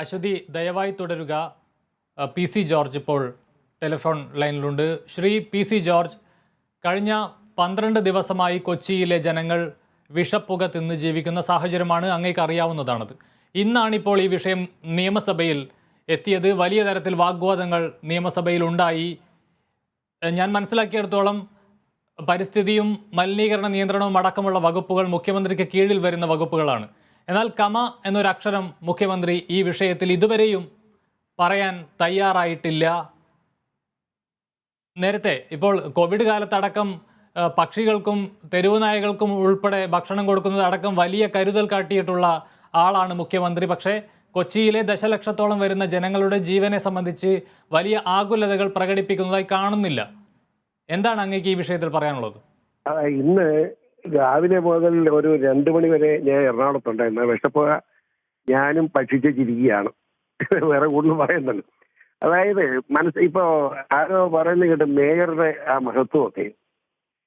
അശ്വതി ദയവായി തുടരുക. പി സി ജോർജ് ഇപ്പോൾ ടെലിഫോൺ ലൈനിലുണ്ട്. ശ്രീ പി സി ജോർജ്, കഴിഞ്ഞ 12 ദിവസമായി കൊച്ചിയിലെ ജനങ്ങൾ വിഷപ്പുക തിന്ന് ജീവിക്കുന്ന സാഹചര്യമാണ്, അങ്ങേക്ക് അറിയാവുന്നതാണത്. ഇന്നാണിപ്പോൾ ഈ വിഷയം നിയമസഭയിൽ എത്തിയത്. വലിയ തരത്തിൽ വാഗ്വാദങ്ങൾ നിയമസഭയിൽ ഉണ്ടായി. ഞാൻ മനസ്സിലാക്കിയിടത്തോളം പരിസ്ഥിതിയും മലിനീകരണ നിയന്ത്രണവും അടക്കമുള്ള വകുപ്പുകൾ മുഖ്യമന്ത്രിക്ക് കീഴിൽ വരുന്ന വകുപ്പുകളാണ്. എന്നാൽ കമ എന്നൊരക്ഷരം മുഖ്യമന്ത്രി ഈ വിഷയത്തിൽ ഇതുവരെയും പറയാൻ തയ്യാറായിട്ടില്ല. നേരത്തെ ഇപ്പോൾ കോവിഡ് കാലത്തടക്കം പക്ഷികൾക്കും തെരുവ് നായകൾക്കും ഉൾപ്പെടെ ഭക്ഷണം കൊടുക്കുന്നത് അടക്കം വലിയ കരുതൽ കാട്ടിയിട്ടുള്ള ആളാണ് മുഖ്യമന്ത്രി. പക്ഷേ കൊച്ചിയിലെ ദശലക്ഷത്തോളം വരുന്ന ജനങ്ങളുടെ ജീവനെ സംബന്ധിച്ച് വലിയ ആകുലതകൾ പ്രകടിപ്പിക്കുന്നതായി കാണുന്നില്ല. എന്താണ് അങ്ങേക്ക് ഈ വിഷയത്തിൽ പറയാനുള്ളത്? ഇന്ന് രാവിലെ മുതൽ ഒരു 2 മണി വരെ ഞാൻ എറണാകുളത്തുണ്ടായിരുന്നു. വിഷപ്പുക ഞാനും ഭക്ഷിച്ചിരിക്കുകയാണ്. വേറെ കൂടുതൽ പറയുന്നുണ്ട്. അതായത് ഇപ്പോ ആരോ പറയുന്നത് കേട്ട് മേയറുടെ ആ മഹത്വമൊക്കെ,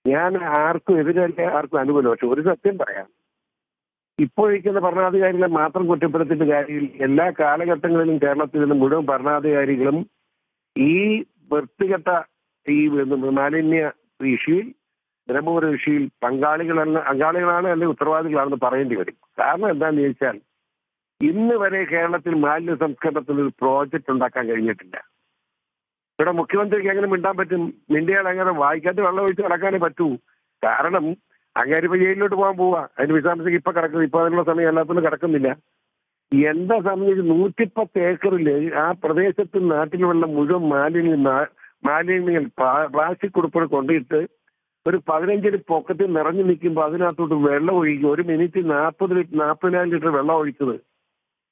ഞാൻ ആർക്കും എതിരല്ല, ആർക്കും അനുകൂലം. പക്ഷെ ഒരു സത്യം പറയാം, ഇപ്പോഴിരിക്കുന്ന ഭരണാധികാരികളെ മാത്രം കുറ്റപ്പെടുത്തിയിട്ട് കാര്യമില്ല. എല്ലാ കാലഘട്ടങ്ങളിലും കേരളത്തിൽ നിന്ന് മുഴുവൻ ഭരണാധികാരികളും ഈ വൃത്തികെട്ട ഈ മാലിന്യ ഇഷ്യൂയിൽ, ബ്രഹ്മപുര ഇഷ്യൂയിൽ പങ്കാളികളാണ് അല്ലെങ്കിൽ ഉത്തരവാദികളാണെന്ന് പറയേണ്ടി വരും. കാരണം എന്താണെന്ന് ചോദിച്ചാൽ, ഇന്ന് വരെ കേരളത്തിൽ മാലിന്യ സംസ്കരണത്തിന് ഒരു പ്രോജക്റ്റ് ഉണ്ടാക്കാൻ കഴിഞ്ഞിട്ടില്ല. ഇവിടെ മുഖ്യമന്ത്രിക്ക് എങ്ങനെ മിണ്ടാൻ പറ്റും? മിണ്ടിയാൽ അങ്ങനെ വായിക്കാത്ത വെള്ളം ഒഴിച്ച് കിടക്കാനേ പറ്റൂ. കാരണം അങ്ങേര് ഇപ്പൊ ജയിലിലോട്ട് പോകാൻ പോവാ. അതിന് വിശദാംശം ഇപ്പൊ കിടക്കുന്നു. ഇപ്പൊ അതിനുള്ള സമയം എല്ലാത്തിനും കിടക്കുന്നില്ല. എന്താ സംബന്ധിച്ച് 110 ഏക്കറിൽ ആ പ്രദേശത്ത് നാട്ടിലുള്ള മുഴുവൻ മാലിന്യങ്ങൾ പ്ലാസ്റ്റിക് ഉൾപ്പെടെ കൊണ്ടിട്ട് ഒരു 15 പൊക്കത്തിൽ നിറഞ്ഞു നിൽക്കുമ്പോൾ അതിനകത്തോട്ട് വെള്ളം ഒഴിക്കും. ഒരു മിനിറ്റ് 40,000 ലിറ്റർ വെള്ളം ഒഴിച്ചത്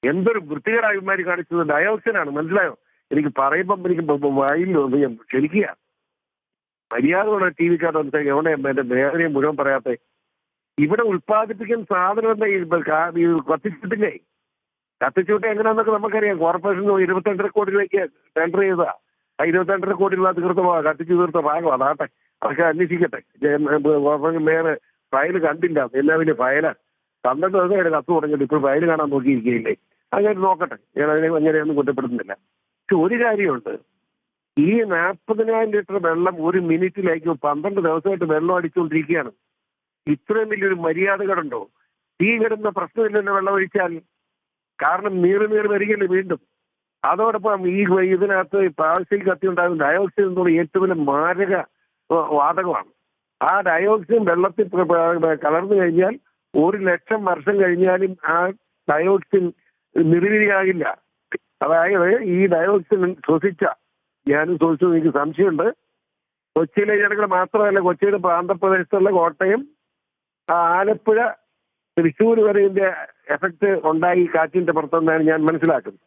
എന്തൊരു വൃത്തികേടായ ഇവന്മാര് കാണിച്ചത്. ഡയോക്സിനാണ്. മനസ്സിലായോ? എനിക്ക് പറയുമ്പം എനിക്ക് വായിൽ ഞാൻ ക്ഷണിക്കുക. മര്യാദയുള്ള ടി വിക്കാരുടെ എവിടെ എന്റെ വേദനയെ മുഴുവൻ പറയാത്ത ഇവിടെ ഉത്പാദിപ്പിക്കുന്ന സാധനം എന്താ കത്തിച്ചിട്ടില്ലേ? കത്തിച്ചുവിട്ട് എങ്ങനെയാണെന്നൊക്കെ നമുക്കറിയാം. കോർപ്പറേഷൻ 22 കോടി രൂപയ്ക്ക് ടെൻഡർ ചെയ്താ. 22 കോടി രൂപ കത്തിച്ചു തീർത്ത ഭാഗം അതാട്ടെ. അതൊക്കെ അന്വേഷിക്കട്ടെ. കോർപ്പറേഷൻ മേയർ ഫയൽ കണ്ടില്ല. എല്ലാ വലിയ ഫയലാണ്. 12 ദിവസമായിട്ട് കത്ത് തുടങ്ങിയിട്ട് ഇപ്പോൾ ഫയൽ കാണാൻ നോക്കിയിരിക്കുകയില്ലേ? അങ്ങനെ നോക്കട്ടെ. ഞാൻ അതിനെ അങ്ങനെയൊന്നും കുറ്റപ്പെടുത്തുന്നില്ല. പക്ഷെ ഒരു കാര്യമുണ്ട്, ഈ 40,000 ലിറ്റർ വെള്ളം ഒരു മിനിറ്റിലേക്ക് 12 ദിവസമായിട്ട് വെള്ളം അടിച്ചുകൊണ്ടിരിക്കുകയാണ്. ഇത്രയും വലിയൊരു മര്യാദകളുണ്ടോ? തീ കിടന്ന പ്രശ്നമില്ലല്ലോ വെള്ളം ഒഴിച്ചാൽ. കാരണം നീറി വരികയല്ലേ വീണ്ടും. അതോടൊപ്പം ഈ ഇതിനകത്ത് പ്ലാസ്റ്റിക് കത്തി ഉണ്ടാകുന്ന ഡയോക്സിൻ എന്നുള്ള ഏറ്റവും വലിയ മാരക വാതകമാണ്. ആ ഡയോക്സിൻ വെള്ളത്തിൽ കലർന്നു കഴിഞ്ഞാൽ 1,00,000 വർഷം കഴിഞ്ഞാലും ആ ഡയോക്സിൻ നിർവീര്യമാകില്ല. അതായത് ഈ ഡയോക്സിൻ ഞാനും ശ്വസിച്ചു. എനിക്ക് സംശയമുണ്ട്. കൊച്ചിയിലെ ജനങ്ങൾ മാത്രമല്ല, കൊച്ചിയുടെ പ്രാന്തപ്രദേശത്തുള്ള കോട്ടയം, ആലപ്പുഴ, തൃശ്ശൂർ വരെ ഇതിന്റെ എഫക്ട് ഉണ്ടായി കാറ്റിന്റെ പുറത്തെന്നാണ് ഞാൻ മനസ്സിലാക്കുന്നത്.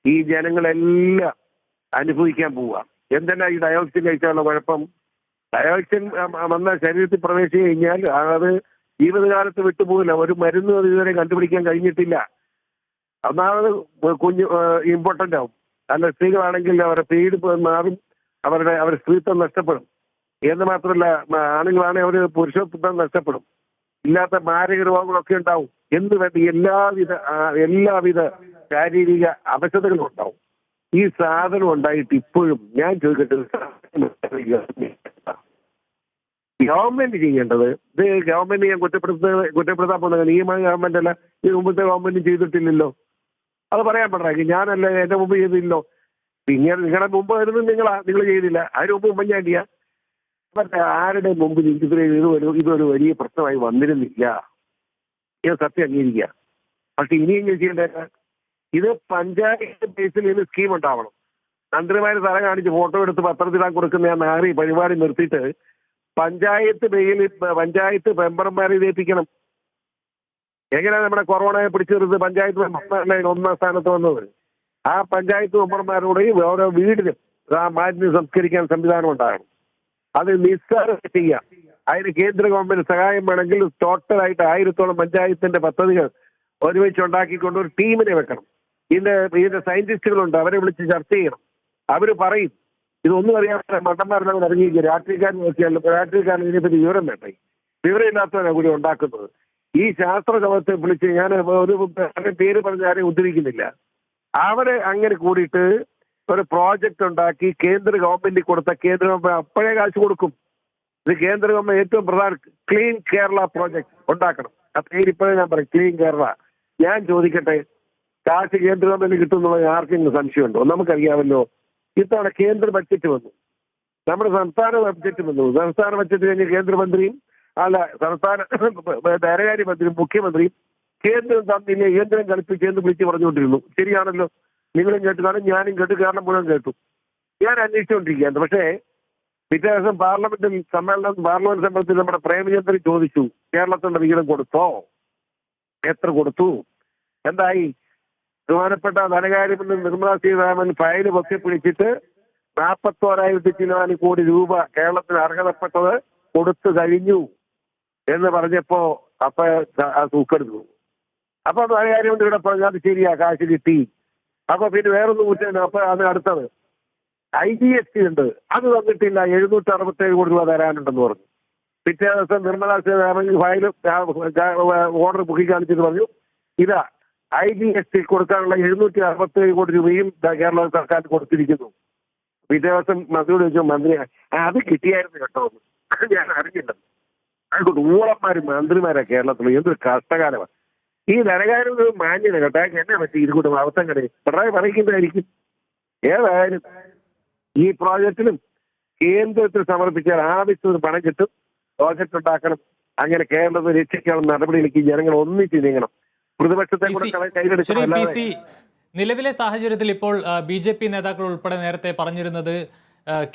ഈ ജനങ്ങളെല്ലാം അനുഭവിക്കാൻ പോവുക. എന്തെല്ലാം ഈ ഡയോക്സിൻ കഴിച്ചാലുള്ള കുഴപ്പം? ഡയോക്സിൻ വന്ന ശരീരത്തിൽ പ്രവേശിച്ചു കഴിഞ്ഞാൽ അത് ജീവിതകാലത്ത് വിട്ടുപോകില്ല. ഒരു മരുന്നും അത് ഇതുവരെ കണ്ടുപിടിക്കാൻ കഴിഞ്ഞിട്ടില്ല. ഒന്നാമത് ഇമ്പോർട്ടന്റ് ആവും. അല്ല, സ്ത്രീകളാണെങ്കിൽ അവരുടെ പീരീഡ് മാറും, അവരുടെ സ്ത്രീത്വം നഷ്ടപ്പെടും. എന്ന് മാത്രമല്ല, ആണുങ്ങളാണെങ്കിൽ അവർ പുരുഷത്വം നഷ്ടപ്പെടും. ഇല്ലാത്ത മാരക രോഗങ്ങളൊക്കെ ഉണ്ടാവും. എന്ന് വേണ്ട എല്ലാവിധ ശാരീരിക അവശതകളും ഉണ്ടാവും. ഈ സാധനം ഉണ്ടായിട്ട് ഇപ്പോഴും ഞാൻ ചോദിക്കട്ടെ, ഗവൺമെന്റ് ചെയ്യേണ്ടത് ഇത് ഗവൺമെന്റ് ഞാൻ കുറ്റപ്പെടുത്താൻ പോകുന്നത് നിയമ ഗവൺമെന്റ് അല്ല. ഈ മുമ്പത്തെ ഗവൺമെന്റ് ചെയ്തിട്ടില്ലല്ലോ. അത് പറയാൻ പറ്റാ. ഞാനല്ല, എന്റെ മുമ്പ് ചെയ്തില്ലല്ലോ. നിങ്ങളുടെ മുമ്പ് വരുന്നത് നിങ്ങൾ ചെയ്തില്ല. അതിന് മുമ്പ് ഉമ്മൻചാണ്ടിയാ. ആരുടെ മുമ്പ് ഇതൊരു വലിയ പ്രശ്നമായി വന്നിരുന്നില്ല. ഇത് സത്യം അംഗീകരിക്കുക. പക്ഷെ ഇനിയെങ്കിലും ചെയ്യേണ്ട ഇത് പഞ്ചായത്ത് ബേസിൽ ഇതിന് സ്കീം ഉണ്ടാവണം. മന്ത്രിമാര് തല കാണിച്ച് ഫോട്ടോ എടുത്ത് പത്രത്തിലാക്കി കൊടുക്കുന്ന നാറി പരിപാടി നിർത്തിയിട്ട് പഞ്ചായത്ത് മെമ്പർമാരെ ഇതേപ്പിക്കണം. എങ്ങനെയാണ് നമ്മുടെ കൊറോണയെ പിടിച്ചു നിർത്തി പഞ്ചായത്ത് മെമ്പർമാരുടെ 1ാം സ്ഥാനത്ത് വന്നത്? ആ പഞ്ചായത്ത് മെമ്പർമാരോട് ഓരോ വീടിനും ആ മാലിന്യം സംസ്കരിക്കാൻ സംവിധാനം ഉണ്ടാകണം. അത് നിസ്സാരം ചെയ്യാം. അതിന് കേന്ദ്ര ഗവൺമെന്റ് സഹായം വേണമെങ്കിൽ ടോട്ടലായിട്ട് 1000-ഓളം പഞ്ചായത്തിന്റെ പദ്ധതികൾ ഒരുമിച്ച് ഉണ്ടാക്കിക്കൊണ്ട് ഒരു ടീമിനെ വെക്കണം. ഇതിന്റെ സയന്റിസ്റ്റുകളുണ്ട്, അവരെ വിളിച്ച് ചർച്ച ചെയ്യണം. അവര് പറയും. ഇതൊന്നും അറിയാത്ത മണ്ടന്മാരെല്ലാം ഇറങ്ങിയിരിക്കുക. രാഷ്ട്രീയക്കാരൻ ഇതിനെപ്പറ്റി വിവരം വേണ്ടേ? വിവരമില്ലാത്തവരാണ് കൂടി ഉണ്ടാക്കുന്നത്. ഈ ശാസ്ത്ര സമയത്തെ വിളിച്ച് ഞാൻ ഒരു പേര് പറഞ്ഞ് ആരെയും ഉദ്ധരിക്കുന്നില്ല. അവിടെ അങ്ങനെ കൂടിയിട്ട് ഒരു പ്രോജക്റ്റ് ഉണ്ടാക്കി കേന്ദ്ര ഗവൺമെന്റ് കൊടുത്ത കേന്ദ്ര ഗവൺമെന്റ് അപ്പോഴേ കാശ് കൊടുക്കും. ഇത് കേന്ദ്ര ഗവൺമെന്റ് ഏറ്റവും പ്രധാന ക്ലീൻ കേരള പ്രോജക്ട് ഉണ്ടാക്കണം. ആ പേര് ഇപ്പോഴേ ഞാൻ പറയും, ക്ലീൻ കേരള. ഞാൻ ചോദിക്കട്ടെ, കാശ് കേന്ദ്ര ഗവൺമെന്റ് കിട്ടുന്നുള്ളത് ആർക്കെങ്കിലും സംശയമുണ്ടോ? നമുക്കറിയാമല്ലോ, ഇത്തവണ കേന്ദ്ര ബഡ്ജറ്റ് വന്നു, നമ്മുടെ സംസ്ഥാന ബഡ്ജറ്റ് വന്നു. സംസ്ഥാന ബഡ്ജറ്റ് കഴിഞ്ഞ് കേന്ദ്രമന്ത്രിയും സംസ്ഥാന ധനകാര്യ മന്ത്രിയും മുഖ്യമന്ത്രിയും കേന്ദ്രം തമ്മിൽ കേന്ദ്രം കളിപ്പിച്ചെന്ന് വിളിച്ച് പറഞ്ഞുകൊണ്ടിരുന്നു. ശരിയാണല്ലോ, നിങ്ങളും കേട്ടു കാണും, ഞാനും കേട്ടു, കേരളം മുഴുവൻ കേട്ടു. ഞാൻ അന്വേഷിച്ചുകൊണ്ടിരിക്കുകയാണ്. പക്ഷേ പിറ്റേ ദിവസം പാർലമെന്റ് സമ്മേളനത്തിൽ നമ്മുടെ പ്രേമചന്ദ്രൻ ചോദിച്ചു, കേരളത്തിന്റെ വിഹിതം കൊടുത്തോ, എത്ര കൊടുത്തു, എന്തായി? ബഹുമാനപ്പെട്ട ധനകാര്യമന്ത്രി നിർമ്മലാ സീതാരാമൻ ഫയല് പൊക്കി പിടിച്ചിട്ട് 41,000 കോടി രൂപ കേരളത്തിന് അർഹതപ്പെട്ടത് കൊടുത്തു കഴിഞ്ഞു എന്ന് പറഞ്ഞപ്പോ അപ്പൊ തൂക്കെടുത്തു. അപ്പൊ ധനകാര്യമന്ത്രി ഇവിടെ പറഞ്ഞു അത് ശരിയാ, കാശ് കിട്ടി. അപ്പൊ പിന്നെ വേറൊന്നും കുറ്റം. അപ്പൊ അത് അടുത്തത് IGST ഉണ്ട്, അത് തന്നിട്ടില്ല, 767 കോടി രൂപ തരാനുണ്ടെന്ന് പറഞ്ഞു. പിറ്റേ ദിവസം നിർമ്മലാ സീതാരാമൻ ഫയൽ ഓർഡർ ബുക്കി കാണിച്ചിട്ട് പറഞ്ഞു, ഇതാ IGST കൊടുക്കാനുള്ള 767 കോടി രൂപയും കേരള സർക്കാർ കൊടുത്തിരിക്കുന്നു. പിറ്റേ ദിവസം മന്ത്രിയോട് ചോദിച്ചു, മന്ത്രി അത് കിട്ടിയായിരുന്നു കേട്ടോ, ഞാൻ അറിഞ്ഞില്ല. അതുകൊണ്ട് ഊളന്മാരും മന്ത്രിമാരാ കേരളത്തിൽ. എന്തൊരു കഷ്ടകാലമാണ്. ഈ ധനകാര്യം മാന്യത കേട്ടോ, എന്നെ പറ്റി ഇതുകൊണ്ട് അവസ്ഥ കടേ പിണറായി പറയിക്കുന്നതായിരിക്കും. ഏതായാലും ഈ പ്രോജക്റ്റിലും കേന്ദ്രത്തിൽ സമർപ്പിച്ചാൽ ആവശ്യത്തിന് പണം കിട്ടും. പ്രോജക്റ്റ് ഉണ്ടാക്കണം, അങ്ങനെ കേരളത്തെ രക്ഷിക്കാനുള്ള നടപടിയിലേക്ക് ജനങ്ങൾ ഒന്നിച്ച് നീങ്ങണം. പ്രതിപക്ഷത്തെ കൂടെ കൈകടിച്ച് നിലവിലെ സാഹചര്യത്തിൽ ഇപ്പോൾ BJP നേതാക്കൾ ഉൾപ്പെടെ നേരത്തെ പറഞ്ഞിരുന്നത്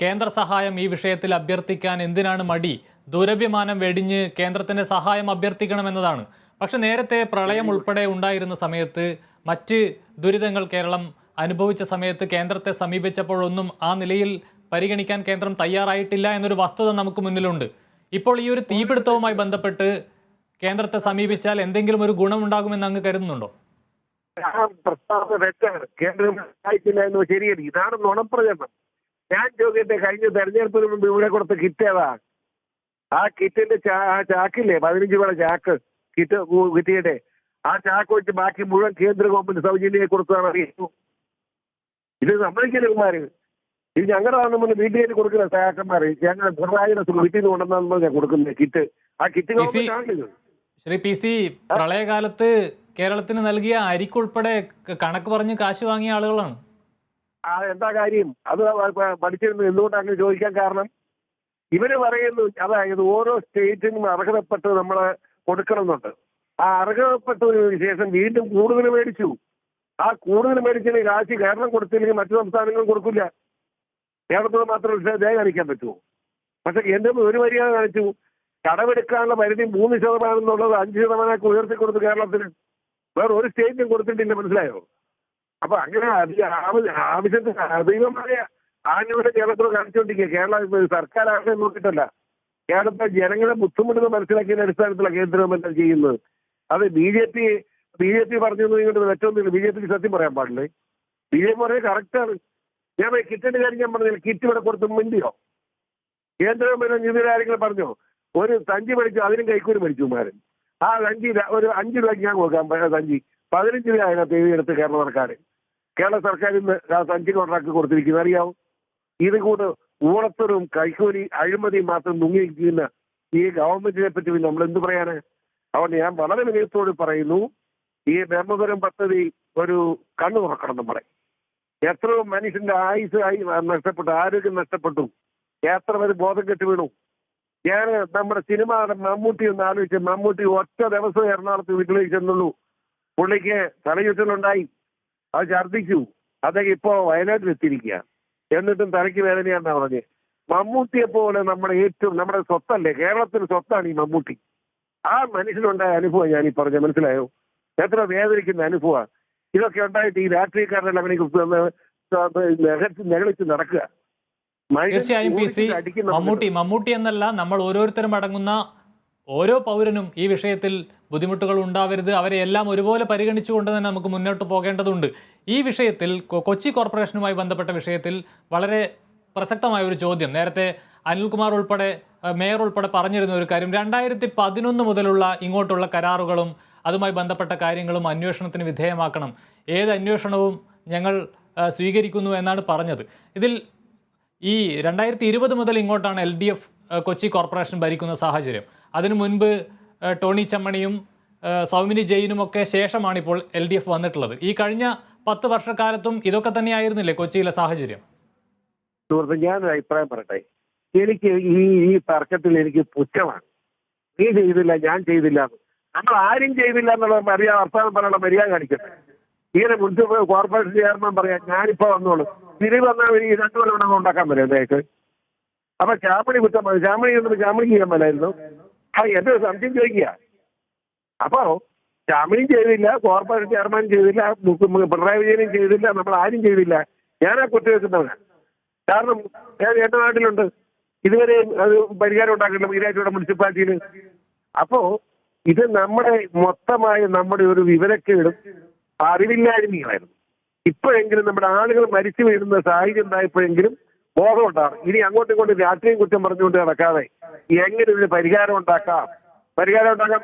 കേന്ദ്ര സഹായം ഈ വിഷയത്തിൽ അഭ്യർത്ഥിക്കാൻ എന്തിനാണ് മടി, ദുരഭിമാനം വെടിഞ്ഞ് കേന്ദ്രത്തിന്റെ സഹായം അഭ്യർത്ഥിക്കണമെന്നതാണ്. പക്ഷെ നേരത്തെ പ്രളയം ഉൾപ്പെടെ ഉണ്ടായിരുന്ന സമയത്ത്, മറ്റ് ദുരിതങ്ങൾ കേരളം അനുഭവിച്ച സമയത്ത് കേന്ദ്രത്തെ സമീപിച്ചപ്പോഴൊന്നും ആ നിലയിൽ പരിഗണിക്കാൻ കേന്ദ്രം തയ്യാറായിട്ടില്ല എന്നൊരു വസ്തുത നമുക്ക് മുന്നിലുണ്ട്. ഇപ്പോൾ ഈ ഒരു തീപിടുത്തവുമായി ബന്ധപ്പെട്ട് കേന്ദ്രത്തെ സമീപിച്ചാൽ എന്തെങ്കിലും ഒരു ഗുണമുണ്ടാകുമെന്ന് അങ്ങ് കരുതുന്നുണ്ടോ? പ്രസ്താവന തെറ്റാണ്. കേന്ദ്രം സഹായിച്ചില്ല എന്ന് ശരിയല്ല. ഇതാണ് നുണപ്രചരണം. ഞാൻ ചോദിക്കട്ടെ, കഴിഞ്ഞ തെരഞ്ഞെടുപ്പിന് മുമ്പ് ഇവിടെ കൊടുത്ത കിറ്റ് ഏതാ? ആ കിറ്റിന്റെ ചാക്കില്ലേ, 15 രൂപയുടെ ചാക്ക് കിട്ടിയുടെ ആ ചാക്ക് വെച്ച് ബാക്കി മുഴുവൻ കേന്ദ്ര ഗവൺമെന്റ് സൗജന്യമായി കൊടുത്തതാണ് അറിയുന്നു. ഇത് സമ്മതിക്കില്ല കുമാര്. ഇത് ഞങ്ങളുടെ മുന്നേ വീട്ടിൽ കൊടുക്കുന്ന സഹാക്കന്മാര് ഞങ്ങൾ പിണറായിയുടെ വീട്ടിൽ നിന്ന് കൊണ്ടുവന്നാണ് കൊടുക്കുന്നത് കിറ്റ്. ആ കിറ്റ് ഗവൺമെന്റ് ആണിത്. ശ്രീ PC, പ്രളയകാലത്ത് കേരളത്തിന് നൽകിയ അരിക്കുൾപ്പെടെ കണക്ക് പറഞ്ഞ് കാശ് വാങ്ങിയ ആളുകളാണ്. എന്താ കാര്യം? അത് പഠിച്ചിരുന്നു. എന്തുകൊണ്ടാണ് ചോദിക്കാൻ കാരണം, ഇവര് പറയുന്നു അതായത് ഓരോ സ്റ്റേറ്റിനും അർഹതപ്പെട്ട് നമ്മള് കൊടുക്കണമെന്നുണ്ട്. ആ അർഹതപ്പെട്ടതിന് ശേഷം വീണ്ടും കൂടുതൽ മേടിച്ചു. ആ കൂടുതൽ മേടിച്ചതിന് കാശ് കേരളം കൊടുത്തില്ലെങ്കിൽ മറ്റു സംസ്ഥാനങ്ങളും കൊടുക്കില്ല. കേരളത്തോട് മാത്രം ദയ കാണിക്കാൻ പറ്റുമോ? പക്ഷെ കേന്ദ്രം ഒരു മര്യാദ കാണിച്ചു. കടമെടുക്കാനുള്ള പരിധി 3% എന്നുള്ളത് 5% ഉയർത്തി കൊടുത്തു കേരളത്തിന്. വേറെ ഒരു സ്റ്റേറ്റിനും കൊടുത്തിട്ടില്ല. മനസ്സിലായോ? അപ്പൊ അങ്ങനെ ആവശ്യത്തിന് അധികമായ ആനുകൂല്യം കേരളത്തോട് കാണിച്ചുകൊണ്ടിരിക്കുക. കേരള സർക്കാർ ആവശ്യം നോക്കിയിട്ടല്ല, കേരളത്തെ ജനങ്ങളെ ബുദ്ധിമുട്ടുന്ന മനസ്സിലാക്കിയതിന്റെ അടിസ്ഥാനത്തിലാണ് കേന്ദ്ര ഗവൺമെന്റ് ചെയ്യുന്നത്. അത് BJP പറഞ്ഞു ഇങ്ങോട്ട് തെറ്റൊന്നുമില്ല. BJPക്ക് സത്യം പറയാൻ പാടില്ലേ? BJP പറഞ്ഞത് കറക്റ്റാണ്. ഞാൻ കിറ്റിന്റെ കാര്യം ഞാൻ പറഞ്ഞില്ല. കിറ്റ് ഇവിടെ കൊടുത്ത് മിണ്ടിയോ? കേന്ദ്ര ഗവൺമെന്റ് നീതിരാരെങ്കിലും പറഞ്ഞോ? ഒരു സഞ്ചി മേടിച്ചു, അതിനും കൈക്കൂലി മേടിച്ചുമാരൻ. ആ സഞ്ചി ഒരു 5 രൂപയ്ക്ക് ഞാൻ കൊടുക്കാം. സഞ്ചി 15 രൂപ അതിനകത്ത് എഴുതിയെടുത്ത് കേരള സർക്കാർ ഇന്ന് ആ സഞ്ചി കോൺട്രാക്ട് കൊടുത്തിരിക്കുന്നത് അറിയാവും. ഇത് കൂട്ട് ഊളത്തറും കൈക്കൂലി അഴിമതിയും മാത്രം മുങ്ങിയിരിക്കുന്ന ഈ ഗവൺമെന്റിനെ പറ്റി നമ്മൾ എന്ത് പറയാന്? അതുകൊണ്ട് ഞാൻ വളരെ വിനയത്തോട് പറയുന്നു, ഈ ബ്രഹ്മപുരം പദ്ധതി ഒരു കണ്ണു തുറക്കണം. നമ്മളെ എത്രയോ മനുഷ്യന്റെ ആയുസ് നഷ്ടപ്പെട്ടു, ആരോഗ്യം നഷ്ടപ്പെട്ടു, എത്ര പേര് ബോധം കെട്ട് വീണു. ഞാൻ നമ്മുടെ സിനിമ മമ്മൂട്ടി ഒന്ന് ആലോചിച്ച്, മമ്മൂട്ടി ഒറ്റ ദിവസം എറണാകുളത്ത് വീട്ടിലേക്ക് ചെന്നുള്ളൂ. പുള്ളിക്ക് തലചുറ്റലുണ്ടായി, അത് ഛർദ്ദിച്ചു. അദ്ദേഹം ഇപ്പോ വയനാട്ടിൽ എത്തിയിരിക്കുക. എന്നിട്ടും തലയ്ക്ക് വേദനയാണെന്നാ പറഞ്ഞ്. മമ്മൂട്ടിയെ പോലെ നമ്മുടെ സ്വത്തല്ലേ, കേരളത്തിന് സ്വത്താണ് ഈ മമ്മൂട്ടി. ആ മനുഷ്യനുണ്ടായ അനുഭവം ഞാനീ പറഞ്ഞ, മനസ്സിലായോ? എത്ര വേദനിക്കുന്ന അനുഭവമാണ് ഇതൊക്കെ ഉണ്ടായിട്ട്. ഈ രാഷ്ട്രീയക്കാരുടെ നെകളിച്ച് നടക്കുക. തീർച്ചയായും PC, മമ്മൂട്ടി എന്നല്ല, നമ്മൾ ഓരോരുത്തരും അടങ്ങുന്ന ഓരോ പൗരനും ഈ വിഷയത്തിൽ ബുദ്ധിമുട്ടുകൾ ഉണ്ടാവരുത്, അവരെ എല്ലാം ഒരുപോലെ പരിഗണിച്ചുകൊണ്ട് തന്നെ നമുക്ക് മുന്നോട്ട് പോകേണ്ടതുണ്ട്. ഈ വിഷയത്തിൽ കൊച്ചി കോർപ്പറേഷനുമായി ബന്ധപ്പെട്ട വിഷയത്തിൽ വളരെ പ്രസക്തമായ ഒരു ചോദ്യം നേരത്തെ അനിൽകുമാർ ഉൾപ്പെടെ മേയർ ഉൾപ്പെടെ പറഞ്ഞിരുന്ന ഒരു കാര്യം, 2011 മുതലുള്ള ഇങ്ങോട്ടുള്ള കരാറുകളും അതുമായി ബന്ധപ്പെട്ട കാര്യങ്ങളും അന്വേഷണത്തിന് വിധേയമാക്കണം. ഏത് അന്വേഷണവും ഞങ്ങൾ സ്വീകരിക്കുന്നു എന്നാണ് പറഞ്ഞത്. ഇതിൽ ഈ 2020 മുതൽ ഇങ്ങോട്ടാണ് LDF കൊച്ചി കോർപ്പറേഷൻ ഭരിക്കുന്ന സാഹചര്യം. അതിനു മുൻപ് ടോണി ചമ്മണിയും സൗമിനി ജെയിനുമൊക്കെ ശേഷമാണ് ഇപ്പോൾ LDF വന്നിട്ടുള്ളത്. ഈ കഴിഞ്ഞ 10 വർഷക്കാലത്തും ഇതൊക്കെ തന്നെയായിരുന്നില്ലേ കൊച്ചിയിലെ സാഹചര്യം? ഞാനൊരു അഭിപ്രായം പറയട്ടെ. എനിക്ക് ഈ തർക്കത്തിൽ എനിക്ക് പുച്ഛമാണ്. നീ ചെയ്തില്ല, ഞാൻ ചെയ്തില്ല. നമ്മൾ ആരും ചെയ്തില്ല എന്നുള്ള മര്യാദ, വർത്തമാനം പറയാനുള്ള മര്യാദ കാണിക്കട്ടെ. ഇങ്ങനെ മുനിസിപ്പൽ കോർപ്പറേഷൻ ചെയർമാൻ പറയാം ഞാനിപ്പോ വന്നോളൂ, തിരിവ് വന്നാൽ ഈ 2 കൊല്ലം ഉണ്ടാക്കാൻ പറ്റും നേക്ക്. അപ്പൊ ചാമണി കുറ്റം പറയും, ചാമണി ചാമണി ചെയ്യാൻ പറ്റായിരുന്നു. എന്റെ സംശയം ചോദിക്കുക. അപ്പോ ചാമണി ചെയ്തില്ല, കോർപ്പറേഷൻ ചെയർമാൻ ചെയ്തില്ല, പിണറായി വിജയനും ചെയ്തില്ല, നമ്മൾ ആരും ചെയ്തില്ല. ഞാനാ കുറ്റവെക്കുന്നവനാണ്. കാരണം ഞാൻ എന്റെ നാട്ടിലുണ്ട്, ഇതുവരെ അത് പരിഹാരം ഉണ്ടാക്കില്ല ഈരാറ്റുപേട്ട മുനിസിപ്പാലിറ്റിയിൽ. അപ്പോ ഇത് നമ്മുടെ മൊത്തമായ നമ്മുടെ ഒരു വിവരക്കേടും അറിവില്ലായ്മയായിരുന്നു. ഇപ്പോഴെങ്കിലും നമ്മുടെ ആളുകൾ മരിച്ചു വീഴുന്ന സാഹചര്യം ഉണ്ടായപ്പോഴെങ്കിലും ബോധം ഉണ്ടാകും. ഇനി അങ്ങോട്ടും ഇങ്ങോട്ടും രാഷ്ട്രീയം കുറ്റം പറഞ്ഞുകൊണ്ട് നടക്കാതെ എങ്ങനെ ഇതിന് പരിഹാരം ഉണ്ടാക്കാൻ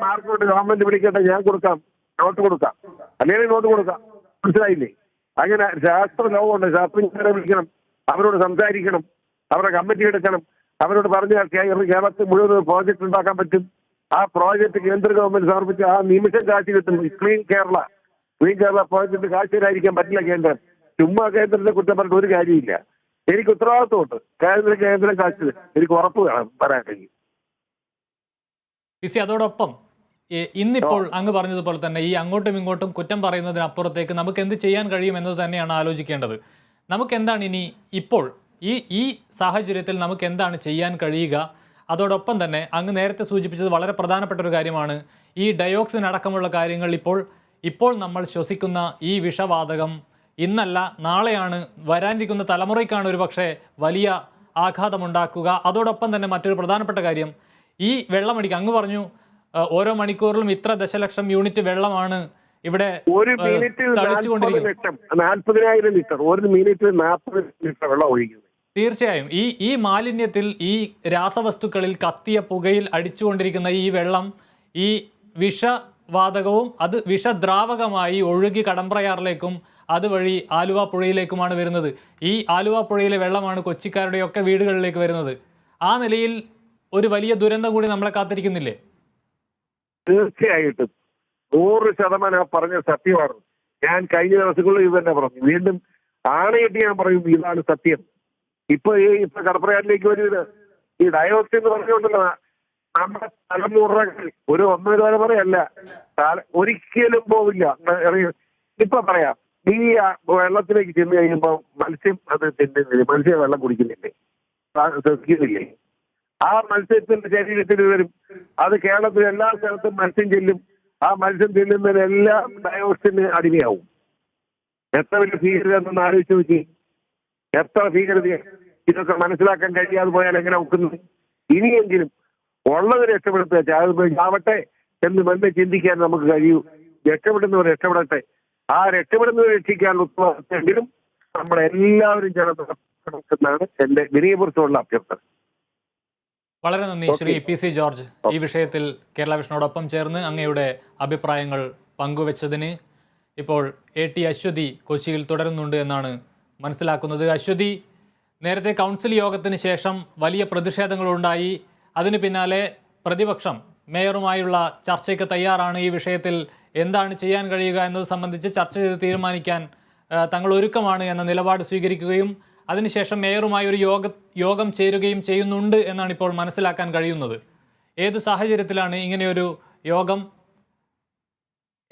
മാർക്ക് കൊണ്ട് ഗവൺമെന്റ് വിളിക്കട്ടെ, ഞാൻ കൊടുക്കാം, നോട്ട് കൊടുക്കാം, അല്ലെങ്കിൽ നോട്ട് കൊടുക്കാം. മനസ്സിലായില്ലേ? അങ്ങനെ ശാസ്ത്ര ലോകമുണ്ട്, ശാസ്ത്രജ്ഞരെ വിളിക്കണം, അവരോട് സംസാരിക്കണം, അവരുടെ കമ്മിറ്റി എടുക്കണം, അവരോട് പറഞ്ഞാൽ കേരളത്തിൽ മുഴുവൻ പ്രോജക്റ്റ് ഉണ്ടാക്കാൻ പറ്റും. ആ പ്രോജക്റ്റ് കേന്ദ്ര ഗവൺമെന്റ് സമർപ്പിച്ച് ആ നിമിഷം കാശ് കിട്ടും. ക്ലീൻ കേരള പ്രോജക്റ്റ് കാശ് തരാതിരിക്കാൻ പറ്റില്ല കേന്ദ്രം. ചുമ്മാ കേന്ദ്രത്തെ കുറ്റം പറഞ്ഞിട്ട് ഒരു കാര്യമില്ല. എനിക്ക് ഉത്തരവാദിത്വമുണ്ട്. കേന്ദ്രം കാശ് തരും. എനിക്ക് ഉറപ്പ് വേണം പറയാനെങ്കിൽ. അതോടൊപ്പം ഇന്നിപ്പോൾ അങ്ങ് പറഞ്ഞതുപോലെ തന്നെ ഈ അങ്ങോട്ടും ഇങ്ങോട്ടും കുറ്റം പറയുന്നതിനപ്പുറത്തേക്ക് നമുക്ക് എന്ത് ചെയ്യാൻ കഴിയും എന്നത് തന്നെയാണ് ആലോചിക്കേണ്ടത്. നമുക്ക് എന്താണ് ഇനി ഇപ്പോൾ ഈ സാഹചര്യത്തിൽ നമുക്ക് എന്താണ് ചെയ്യാൻ കഴിയുക? അതോടൊപ്പം തന്നെ അങ്ങ് നേരത്തെ സൂചിപ്പിച്ചത് വളരെ പ്രധാനപ്പെട്ട ഒരു കാര്യമാണ്. ഈ ഡയോക്സിൻ അടക്കമുള്ള കാര്യങ്ങൾ ഇപ്പോൾ നമ്മൾ ശ്വസിക്കുന്ന ഈ വിഷവാതകം ഇന്നല്ല നാളെയാണ്, വരാനിരിക്കുന്ന തലമുറയ്ക്കാണ് ഒരു പക്ഷേ വലിയ ആഘാതമുണ്ടാക്കുക. അതോടൊപ്പം തന്നെ മറ്റൊരു പ്രധാനപ്പെട്ട കാര്യം, ഈ വെള്ളമടിക്കുക, അങ്ങ് പറഞ്ഞു ഓരോ മണിക്കൂറിലും ഇത്ര ദശലക്ഷം യൂണിറ്റ് വെള്ളമാണ് ഇവിടെ തളിച്ചുകൊണ്ടിരിക്കുന്നത്. 40,000 ലിറ്റർ ഒരു മിനിറ്റിൽ 40 ലിറ്റർ വെള്ളം ഒഴിക്കുന്നു. തീർച്ചയായും ഈ മാലിന്യത്തിൽ, ഈ രാസവസ്തുക്കളിൽ, കത്തിയ പുകയിൽ അടിച്ചുകൊണ്ടിരിക്കുന്ന ഈ വെള്ളം ഈ വിഷവാതകവും അത് വിഷദ്രാവകമായി ഒഴുകി കടമ്പ്രയാറിലേക്കും അതുവഴി ആലുവ പുഴയിലേക്കുമാണ് വരുന്നത്. ഈ ആലുവ പുഴയിലെ വെള്ളമാണ് കൊച്ചിക്കാരുടെയൊക്കെ വീടുകളിലേക്ക് വരുന്നത്. ആ നിലയിൽ ഒരു വലിയ ദുരന്തം കൂടി നമ്മളെ കാത്തിരിക്കുന്നില്ലേ? തീർച്ചയായിട്ടും 100% പറഞ്ഞ സത്യമാണ്. ഞാൻ കഴിഞ്ഞ ദിവസങ്ങളിൽ ഇത് തന്നെ പറഞ്ഞു, വീണ്ടും ആണയിട്ട് ഞാൻ പറയും ഇതാണ് സത്യം. ഇപ്പൊ കടപ്പുറയാറ്റിലേക്ക് വരുന്നത് ഈ ഡയോക്സിൻ എന്ന് പറഞ്ഞുകൊണ്ടല്ലോ, നമ്മുടെ തലമുറകൾ ഒരു 1 തലമുറയല്ല, ഒരിക്കലും പോവില്ല. ഇപ്പൊ പറയാം, ഈ വെള്ളത്തിലേക്ക് ചെന്ന് കഴിയുമ്പോൾ മത്സ്യം അത് തിന്നുന്നില്ലേ, മത്സ്യം വെള്ളം കുടിക്കുന്നില്ലേ, ശ്രദ്ധിക്കുന്നില്ലേ? ആ മത്സ്യത്തിന്റെ ശരീരത്തിൽ വരും. അത് കേരളത്തിൽ എല്ലാ സ്ഥലത്തും മത്സ്യം ചെല്ലും. ആ മത്സ്യം ചെല്ലുന്നതിനെല്ലാം ഡയോക്സിന് അടിമയാവും. എത്ര വലിയ ഭീകരത എന്നൊന്ന് ആലോചിച്ച് നോക്കി. എത്ര ഭീകരത! ഇതൊക്കെ മനസ്സിലാക്കാൻ കഴിയാതെ പോയാൽ എങ്ങനെ ഒക്കുന്നത്? ഇനിയെങ്കിലും ഉള്ളത് രക്ഷപ്പെടുത്തുക, ചാവട്ടെ എന്ന് മെല്ലെ ചിന്തിക്കാൻ നമുക്ക് കഴിയൂ. രക്ഷപ്പെടുന്നവർ രക്ഷപ്പെടട്ടെ. ആ രക്ഷപ്പെടുന്നവർ രക്ഷിക്കാനുള്ള ഉത്തരവാദിത്തമെങ്കിലും നമ്മളെല്ലാവരും ചേർന്നാണ് എന്റെ വിനയപുരത്തുള്ള അഭ്യർത്ഥന. വളരെ നന്ദി ശ്രീ PC ജോർജ്. ഈ വിഷയത്തിൽ കേരള വിഷനോടൊപ്പം ചേർന്ന് അങ്ങയുടെ അഭിപ്രായങ്ങൾ പങ്കുവച്ചതിന്. ഇപ്പോൾ AT അശ്വതി കൊച്ചിയിൽ തുടരുന്നുണ്ട് എന്നാണ് മനസ്സിലാക്കുന്നത്. അശ്വതി, നേരത്തെ കൗൺസിൽ യോഗത്തിന് ശേഷം വലിയ പ്രതിഷേധങ്ങളുണ്ടായി. അതിന് പിന്നാലെ പ്രതിപക്ഷം മേയറുമായുള്ള ചർച്ചയ്ക്ക് തയ്യാറാണ്. ഈ വിഷയത്തിൽ എന്താണ് ചെയ്യാൻ കഴിയുക എന്നത് സംബന്ധിച്ച് ചർച്ച ചെയ്ത് തീരുമാനിക്കാൻ തങ്ങൾ ഒരുക്കമാണ് എന്ന നിലപാട് സ്വീകരിക്കുകയും അതിനുശേഷം മേയറുമായി ഒരു യോഗം ചേരുകയും ചെയ്യുന്നുണ്ട് എന്നാണ് ഇപ്പോൾ മനസ്സിലാക്കാൻ കഴിയുന്നത്. ഏതു സാഹചര്യത്തിലാണ് ഇങ്ങനെയൊരു യോഗം?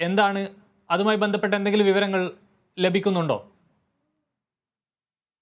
എന്താണ് അതുമായി ബന്ധപ്പെട്ട എന്തെങ്കിലും വിവരങ്ങൾ ലഭിക്കുന്നുണ്ടോ?